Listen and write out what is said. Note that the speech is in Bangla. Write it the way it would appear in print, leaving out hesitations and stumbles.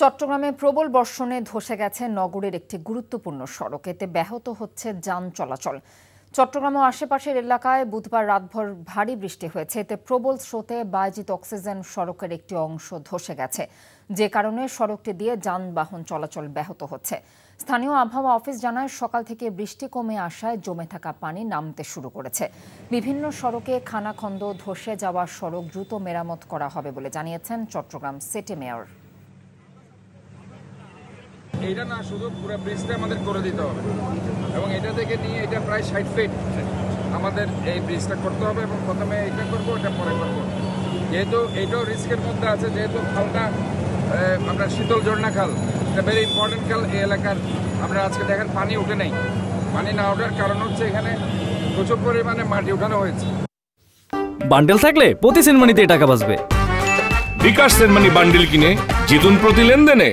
চট্টগ্রামে প্রবল বর্ষণে ধসে গেছে নগরের একটি গুরুত্বপূর্ণ সড়ক। এতে ব্যাহত হচ্ছে যান চলাচল। চট্টগ্রাম ও আশেপাশের এলাকায় বুধবার রাতভর ভারী বৃষ্টি হয়েছে। এতে প্রবল স্রোতে বায়জিত অক্সিজেন সড়কের একটি অংশ ধসে গেছে, যে কারণে সড়কটি দিয়ে যানবাহন চলাচল ব্যাহত হচ্ছে। স্থানীয় আবহাওয়া অফিস জানায়, সকাল থেকে বৃষ্টি কমে আসায় জমে থাকা পানি নামতে শুরু করেছে। বিভিন্ন সড়কে খানাখন্দ, ধসে যাওয়া সড়ক দ্রুত মেরামত করা হবে বলে জানিয়েছেন চট্টগ্রাম সিটি মেয়র। এটা না শুধু পুরো ব্রিজটা আমাদের করে দিতে হবে এবং এটা থেকে নিয়ে এটা প্রায় 60 ফিট আমাদের এই ব্রিজটা করতে হবে এবং প্রথমে এটা করবো, এটা পরে করবো। যেহেতু এইটাও রিস্কের মধ্যে আছে, যেহেতু খালটা আমরা শীতল ঝর্ণা খাল, এটা ভেরি ইম্পর্টেন্ট খাল এই এলাকার। আমরা আজকে দেখেন পানি উঠে নেই। পানি না ওঠার কারণ হচ্ছে এখানে প্রচুর পরিমাণে মাটি উঠানো হয়েছে। বান্ডেল থাকলে প্রতি সেনমানিতে টাকা বাঁচবে। বিকাশ সেনমানি বান্ডেল কিনে জিতুন প্রতি লেনদেনে।